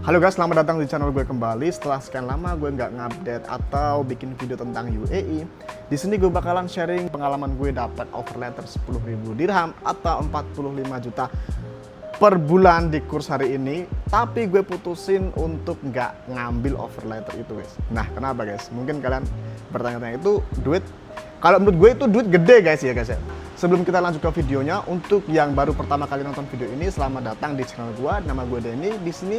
Halo guys, selamat datang di channel gue kembali. Setelah sekian lama gue nggak ngupdate atau bikin video tentang UAE. Di sini gue bakalan sharing pengalaman gue dapat offer letter 10.000 dirham atau 45 juta per bulan di kurs hari ini. Tapi gue putusin untuk nggak ngambil offer letter itu guys. Nah kenapa guys? Mungkin kalian bertanya-tanya, itu duit, kalau menurut gue itu duit gede guys ya. Sebelum kita lanjut ke videonya, untuk yang baru pertama kali nonton video ini, selamat datang di channel gue. Nama gue Denny. Di sini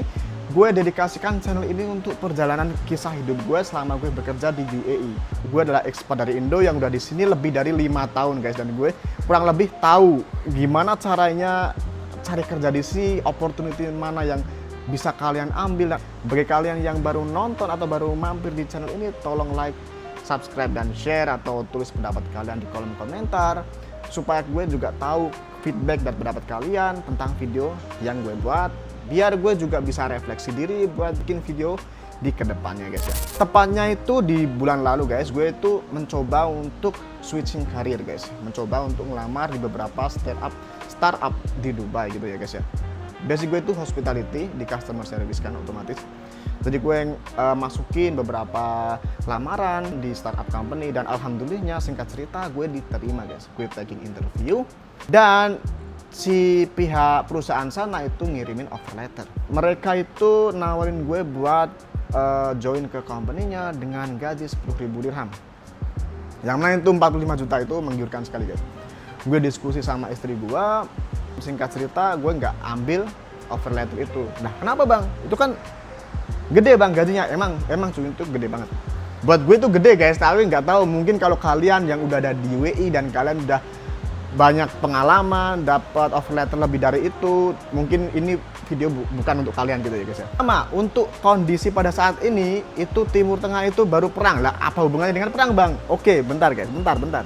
gue dedikasikan channel ini untuk perjalanan kisah hidup gue selama gue bekerja di UAE. Gue adalah expat dari Indo yang udah di sini lebih dari 5 tahun guys, dan gue kurang lebih tahu gimana caranya cari kerja di sini, opportunity mana yang bisa kalian ambil. Bagi kalian yang baru nonton atau baru mampir di channel ini, tolong like, subscribe, dan share atau tulis pendapat kalian di kolom komentar supaya gue juga tahu feedback dan pendapat kalian tentang video yang gue buat, biar gue juga bisa refleksi diri buat bikin video di kedepannya guys ya. Tepatnya itu di bulan lalu guys, gue itu mencoba untuk switching karir guys, mencoba untuk ngelamar di beberapa startup di Dubai gitu ya guys ya. Basic gue itu hospitality di customer service kan otomatis. Jadi gue yang masukin beberapa lamaran di startup company, dan alhamdulillahnya singkat cerita gue diterima guys. Gue taking interview dan si pihak perusahaan sana itu ngirimin offer letter. Mereka itu nawarin gue buat join ke company-nya dengan gaji 10.000 dirham. Yang mana itu 45 juta, itu menggiurkan sekali guys. Gue diskusi sama istri gue, singkat cerita gue nggak ambil offer letter itu. Nah kenapa bang? Itu kan gede bang gajinya, emang cuy itu gede banget. Buat gue itu gede guys, tapi nggak tahu mungkin kalau kalian yang udah ada di UAE dan kalian udah banyak pengalaman dapat offer letter lebih dari itu, mungkin ini video bukan untuk kalian gitu ya guys ya. Sama untuk kondisi pada saat ini itu Timur Tengah itu baru perang lah. Apa hubungannya dengan perang bang? Oke, bentar guys, bentar.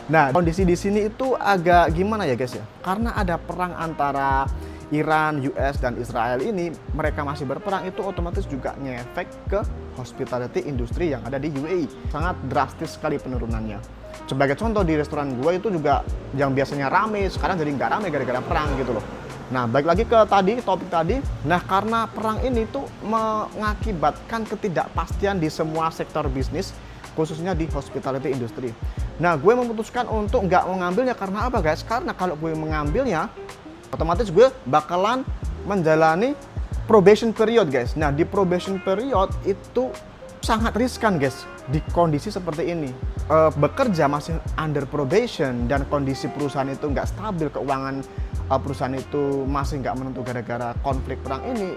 Nah kondisi di sini itu agak gimana ya guys ya? Karena ada perang antara Iran, US, dan Israel ini, mereka masih berperang, itu otomatis juga ngefek ke hospitality industri yang ada di UAE. Sangat drastis sekali penurunannya. Sebagai contoh, di restoran gue itu juga yang biasanya rame, sekarang jadi nggak rame gara-gara perang gitu loh. Nah, balik lagi ke topik tadi. Nah, karena perang ini tuh mengakibatkan ketidakpastian di semua sektor bisnis, khususnya di hospitality industry. Nah, gue memutuskan untuk nggak mengambilnya. Karena apa guys? Karena kalau gue mengambilnya, otomatis gue bakalan menjalani probation period guys. Nah di probation period itu sangat riskan guys di kondisi seperti ini. Bekerja masih under probation dan kondisi perusahaan itu nggak stabil, keuangan perusahaan itu masih nggak menentu gara-gara konflik perang ini,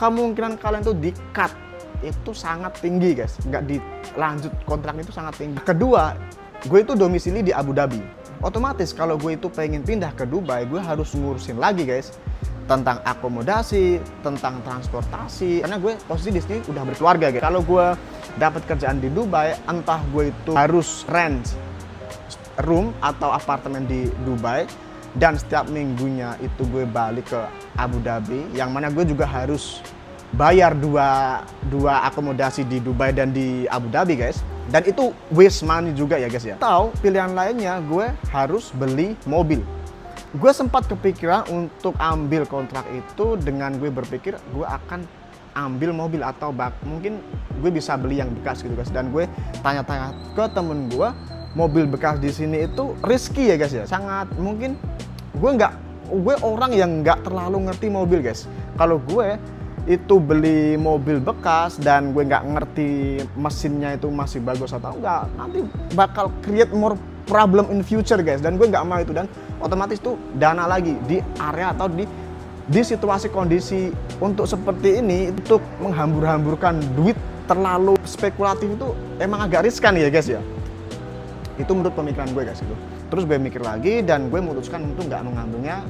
kemungkinan kalian tuh di cut itu sangat tinggi guys, nggak dilanjut kontrak itu sangat tinggi. Kedua, gue itu domisili di Abu Dhabi. Otomatis kalau gue itu pengen pindah ke Dubai, gue harus ngurusin lagi guys tentang akomodasi, tentang transportasi. Karena gue posisi di sini udah berkeluarga guys. Kalau gue dapat kerjaan di Dubai, entah gue itu harus rent room atau apartemen di Dubai, dan setiap minggunya itu gue balik ke Abu Dhabi, yang mana gue juga harus bayar dua akomodasi di Dubai dan di Abu Dhabi guys. Dan itu waste money juga ya guys ya. Atau pilihan lainnya gue harus beli mobil. Gue sempat kepikiran untuk ambil kontrak itu dengan gue berpikir gue akan ambil mobil atau mungkin gue bisa beli yang bekas gitu guys. Dan gue tanya-tanya ke temen gue, mobil bekas di sini itu risky ya guys ya. Sangat mungkin gue orang yang nggak terlalu ngerti mobil guys. Kalau gue itu beli mobil bekas dan gue nggak ngerti mesinnya itu masih bagus atau enggak, nanti bakal create more problem in future guys, dan gue nggak mau itu. Dan otomatis tuh dana lagi di area atau di situasi kondisi untuk seperti ini, untuk menghambur-hamburkan duit terlalu spekulatif itu emang agak riskan ya guys ya. Itu menurut pemikiran gue guys itu. Terus gue mikir lagi dan gue memutuskan untuk nggak mengambilnya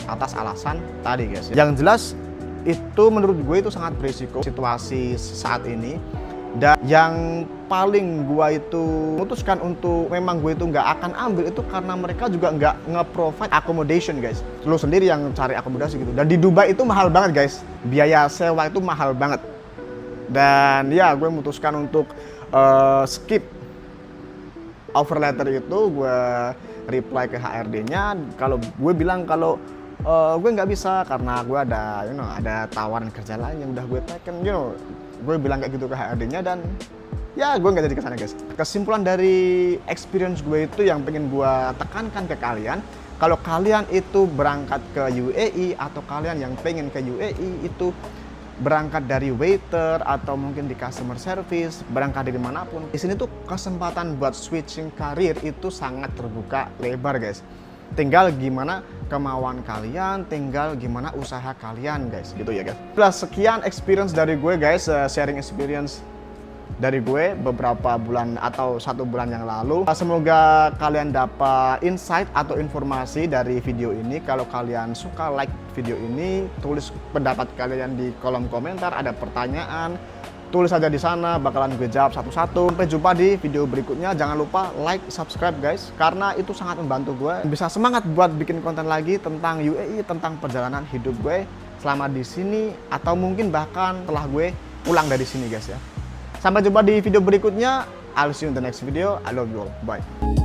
atas alasan tadi guys. Yang jelas itu menurut gue itu sangat berisiko situasi saat ini. Dan yang paling gue itu memutuskan untuk memang gue itu nggak akan ambil itu karena mereka juga nggak nge-provide accommodation guys. Lo sendiri yang cari akomodasi gitu. Dan di Dubai itu mahal banget guys, biaya sewa itu mahal banget. Dan ya gue memutuskan untuk skip offer letter itu. Gue reply ke HRD-nya, kalau gue bilang kalau gue nggak bisa karena gue ada ada tawaran kerja lain yang udah gue taken, gue bilang kayak gitu ke HRD-nya dan ya gue nggak jadi kesana guys. Kesimpulan dari experience gue itu yang pengen gue tekankan ke kalian, kalau kalian itu berangkat ke UAE atau kalian yang pengen ke UAE itu berangkat dari waiter atau mungkin di customer service, berangkat dari manapun, di sini tuh kesempatan buat switching karir itu sangat terbuka lebar guys. Tinggal gimana kemauan kalian, tinggal gimana usaha kalian guys, gitu ya guys. Sekian experience dari gue guys, sharing experience dari gue beberapa bulan atau 1 bulan yang lalu. Semoga kalian dapat insight atau informasi dari video ini. Kalau kalian suka, like video ini, tulis pendapat kalian di kolom komentar. Ada pertanyaan, tulis aja di sana, bakalan gue jawab satu-satu. Sampai jumpa di video berikutnya. Jangan lupa like, subscribe guys, karena itu sangat membantu gue bisa semangat buat bikin konten lagi tentang UAE, tentang perjalanan hidup gue selama di sini atau mungkin bahkan setelah gue pulang dari sini guys ya. Sampai jumpa di video berikutnya. I'll see you in the next video. I love you all. Bye.